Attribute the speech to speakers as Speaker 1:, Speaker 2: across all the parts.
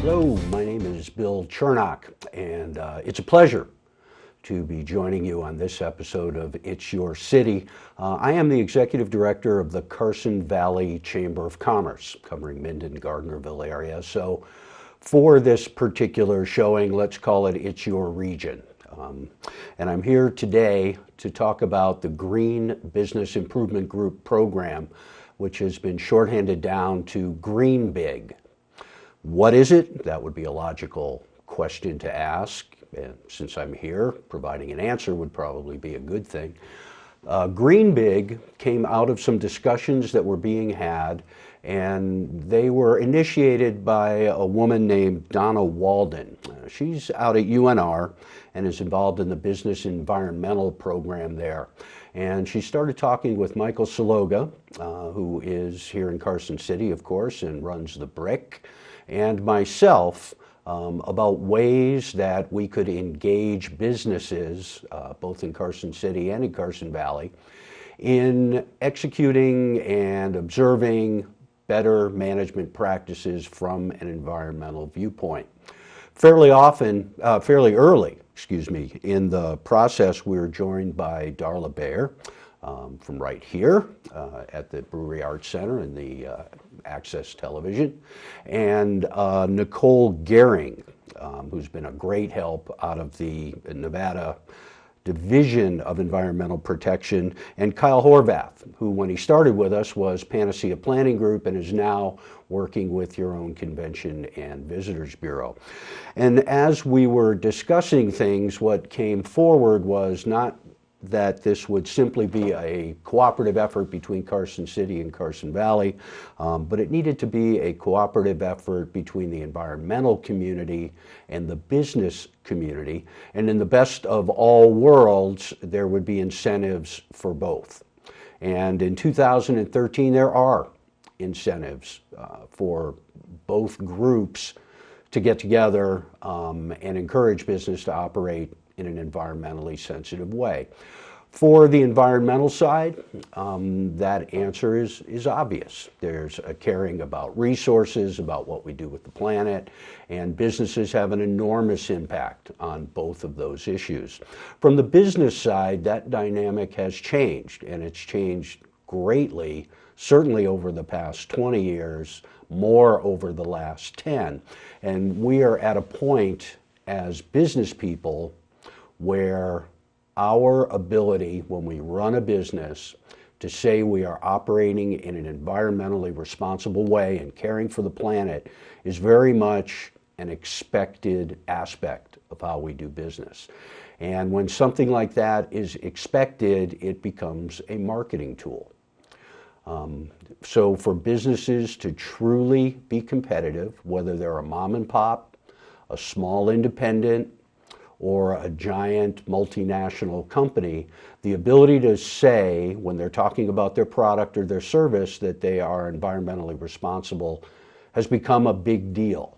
Speaker 1: Hello, my name is Bill Chernock, and it's a pleasure to be joining you on this episode of It's Your City. I am the Executive Director of the Carson Valley Chamber of Commerce, covering Minden, Gardnerville area. So for this particular showing, let's call it It's Your Region. And I'm here today to talk about the Green Business Improvement Group program, which has been shorthanded down to GBIG. What is it? That would be a logical question to ask. And since I'm here, providing an answer would probably be a good thing. GBIG came out of some discussions that were being had, and they were initiated by a woman named Donna Walden. She's out at UNR and is involved in the business environmental program there. And she started talking with Michael Saloga, who is here in Carson City, of course, and runs the BRIC, and myself about ways that we could engage businesses, both in Carson City and in Carson Valley, in executing and observing better management practices from an environmental viewpoint. Fairly early, in the process, we were joined by Darla Baer from right here at the Brewery Arts Center and the Access Television, and Nicole Gehring, who's been a great help out of the Nevada Division of Environmental Protection, and Kyle Horvath, who when he started with us was Panacea Planning Group and is now working with your own Convention and Visitors Bureau. And as we were discussing things, what came forward was not that this would simply be a cooperative effort between Carson City and Carson Valley, but it needed to be a cooperative effort between the environmental community and the business community. And in the best of all worlds, there would be incentives for both. And in 2013, there are incentives for both groups to get together and encourage business to operate in an environmentally sensitive way. For the environmental side, that answer is obvious. There's a caring about resources, about what we do with the planet, and businesses have an enormous impact on both of those issues. From the business side, that dynamic has changed, and it's changed greatly, certainly over the past 20 years, more over the last 10. And we are at a point as business people where our ability, when we run a business, to say we are operating in an environmentally responsible way and caring for the planet is very much an expected aspect of how we do business. And when something like that is expected, it becomes a marketing tool. So for businesses to truly be competitive, whether they're a mom and pop, a small independent, or a giant multinational company, the ability to say when they're talking about their product or their service that they are environmentally responsible has become a big deal.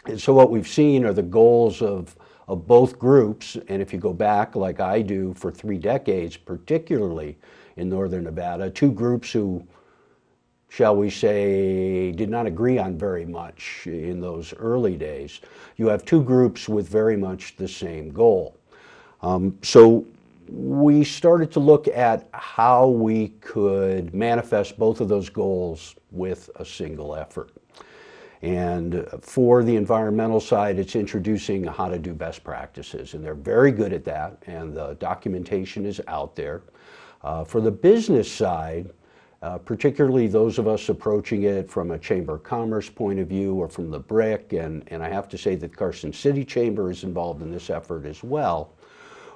Speaker 1: And so what we've seen are the goals of both groups, and if you go back like I do for 3 decades, particularly in Northern Nevada, 2 groups who, shall we say, did not agree on very much in those early days. You have 2 groups with very much the same goal. So we started to look at how we could manifest both of those goals with a single effort. And for the environmental side, it's introducing how to do best practices, and they're very good at that, and the documentation is out there. For the business side, particularly those of us approaching it from a Chamber of Commerce point of view or from the BRIC, and I have to say that Carson City Chamber is involved in this effort as well.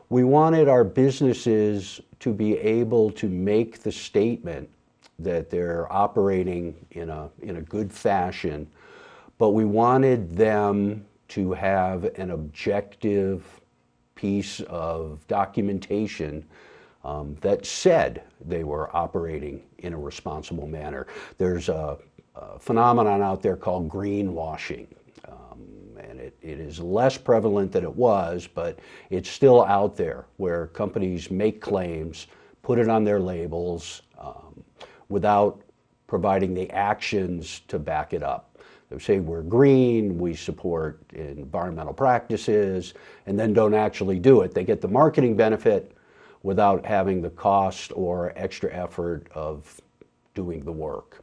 Speaker 1: We wanted our businesses to be able to make the statement that they're operating in a good fashion, but we wanted them to have an objective piece of documentation that said they were operating in a responsible manner. There's a phenomenon out there called greenwashing, and it is less prevalent than it was, but it's still out there where companies make claims, put it on their labels without providing the actions to back it up. They say we're green, we support environmental practices, and then don't actually do it. They get the marketing benefit without having the cost or extra effort of doing the work.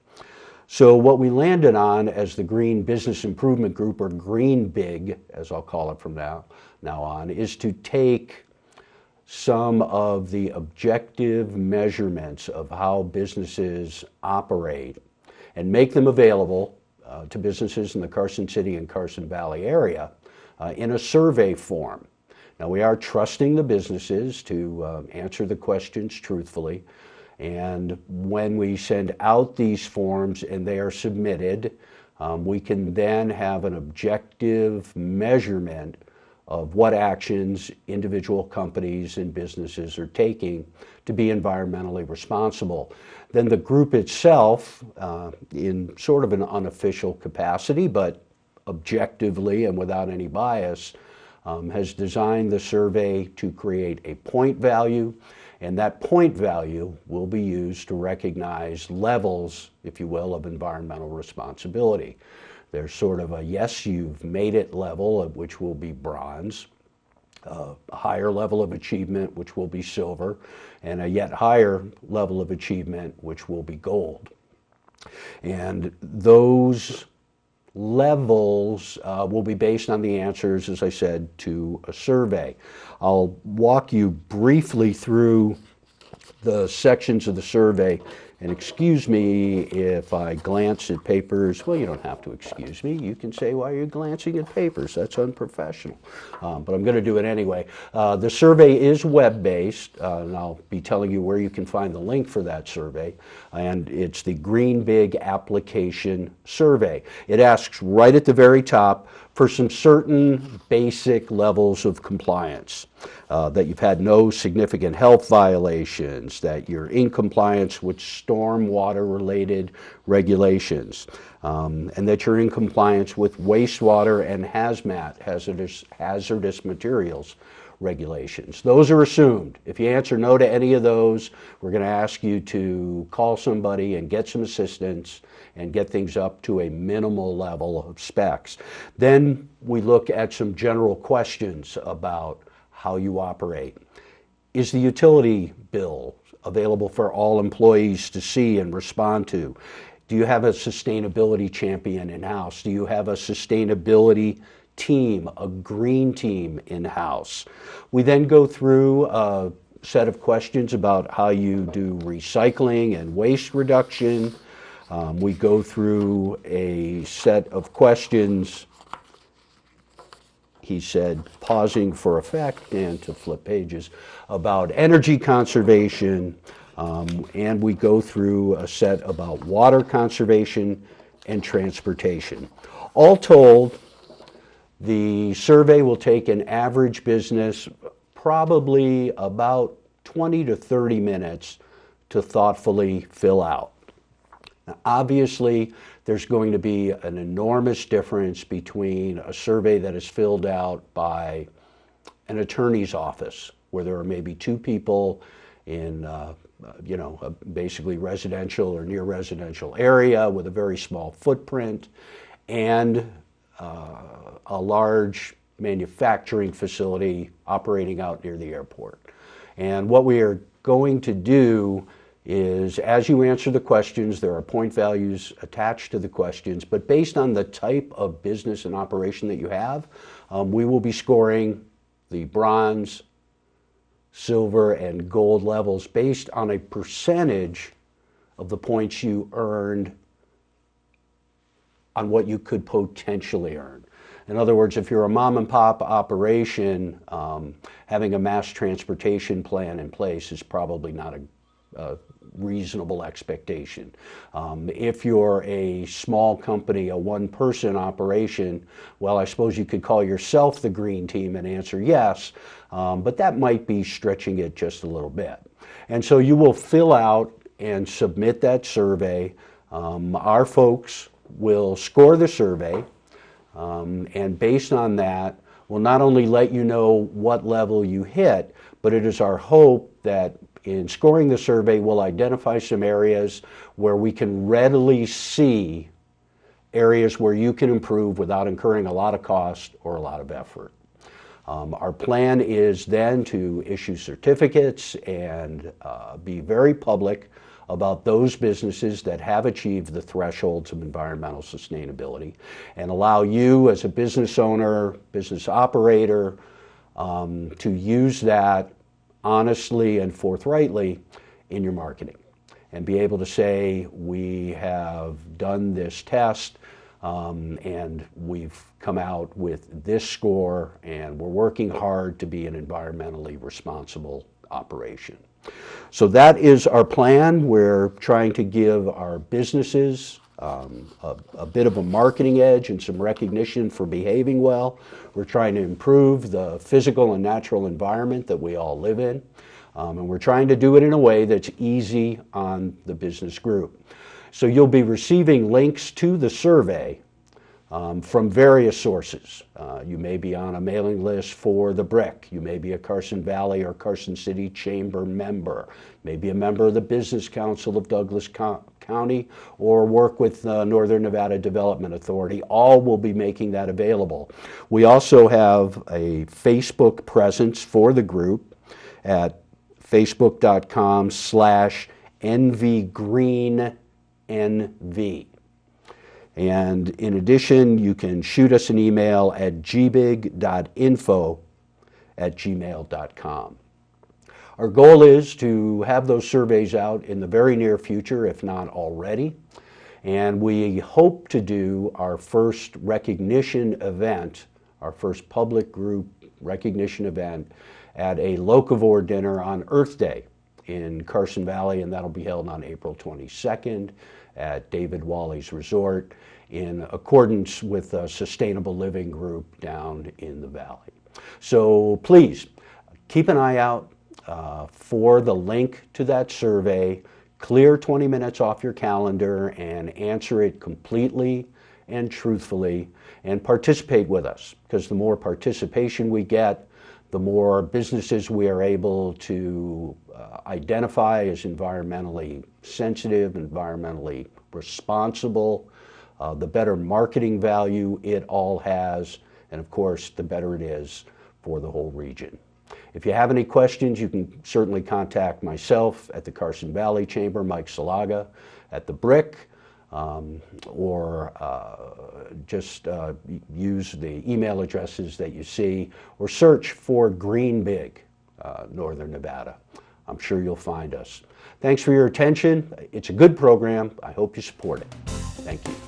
Speaker 1: So what we landed on as the Green Business Improvement Group, or GBIG, as I'll call it from now on, is to take some of the objective measurements of how businesses operate and make them available to businesses in the Carson City and Carson Valley area in a survey form. Now, we are trusting the businesses to answer the questions truthfully. And when we send out these forms and they are submitted, we can then have an objective measurement of what actions individual companies and businesses are taking to be environmentally responsible. Then the group itself, in sort of an unofficial capacity, but objectively and without any bias, has designed the survey to create a point value, and that point value will be used to recognize levels, if you will, of environmental responsibility. There's sort of a yes, you've made it level, which will be bronze, a higher level of achievement, which will be silver, and a yet higher level of achievement, which will be gold. And those levels will be based on the answers, as I said, to a survey. I'll walk you briefly through the sections of the survey, and excuse me if I glance at papers. Well, you don't have to excuse me. You can say, why are you glancing at papers? That's unprofessional. But I'm going to do it anyway. The survey is web-based, and I'll be telling you where you can find the link for that survey. And it's the GBIG application survey. It asks right at the very top for some certain basic levels of compliance, that you've had no significant health violations, that you're in compliance with stormwater-related regulations, and that you're in compliance with wastewater and hazmat, hazardous materials regulations. Those are assumed. If you answer no to any of those, we're going to ask you to call somebody and get some assistance and get things up to a minimal level of specs. Then we look at some general questions about how you operate. Is the utility bill available for all employees to see and respond to? Do you have a sustainability champion in-house? Do you have a sustainability team, a green team in-house? We then go through a set of questions about how you do recycling and waste reduction. We go through a set of questions, he said, pausing for effect and to flip pages, about energy conservation, and we go through a set about water conservation and transportation. All told, the survey will take an average business probably about 20 to 30 minutes to thoughtfully fill out. Now, obviously, there's going to be an enormous difference between a survey that is filled out by an attorney's office, where there are maybe two people in a basically residential or near residential area with a very small footprint, and a large manufacturing facility operating out near the airport. And what we are going to do is, as you answer the questions, there are point values attached to the questions, but based on the type of business and operation that you have, we will be scoring the bronze, silver, and gold levels based on a percentage of the points you earned on what you could potentially earn. In other words, if you're a mom and pop operation, having a mass transportation plan in place is probably not a reasonable expectation. If you're a small company, a one-person operation, well, I suppose you could call yourself the green team and answer yes, but that might be stretching it just a little bit. And so you will fill out and submit that survey. Our folks will score the survey, and based on that, we'll not only let you know what level you hit, but it is our hope that in scoring the survey, we'll identify some areas where we can readily see areas where you can improve without incurring a lot of cost or a lot of effort. Our plan is then to issue certificates and be very public about those businesses that have achieved the thresholds of environmental sustainability and allow you as a business owner, business operator, to use that honestly and forthrightly in your marketing and be able to say, we have done this test and we've come out with this score and we're working hard to be an environmentally responsible operation. So that is our plan. We're trying to give our businesses a bit of a marketing edge and some recognition for behaving well. We're trying to improve the physical and natural environment that we all live in. And we're trying to do it in a way that's easy on the business group. So you'll be receiving links to the survey from various sources. You may be on a mailing list for the BRIC. You may be a Carson Valley or Carson City Chamber member. Maybe a member of the Business Council of Douglas County or work with the Northern Nevada Development Authority. All will be making that available. We also have a Facebook presence for the group at facebook.com/nvgreenNV. And in addition, you can shoot us an email at gbig.info@gmail.com. Our goal is to have those surveys out in the very near future, if not already. And we hope to do our first recognition event, our first public group recognition event at a locavore dinner on Earth Day in Carson Valley, and that'll be held on April 22nd at David Wally's Resort in accordance with a sustainable living group down in the valley. So please keep an eye out for the link to that survey. Clear 20 minutes off your calendar and answer it completely and truthfully and participate with us, because the more participation we get, the more businesses we are able to identify as environmentally sensitive, environmentally responsible, the better marketing value it all has, and of course, the better it is for the whole region. If you have any questions, you can certainly contact myself at the Carson Valley Chamber, Mike Salaga, at the BRIC, or just use the email addresses that you see, or search for GBIG, Northern Nevada. I'm sure you'll find us. Thanks for your attention. It's a good program. I hope you support it. Thank you.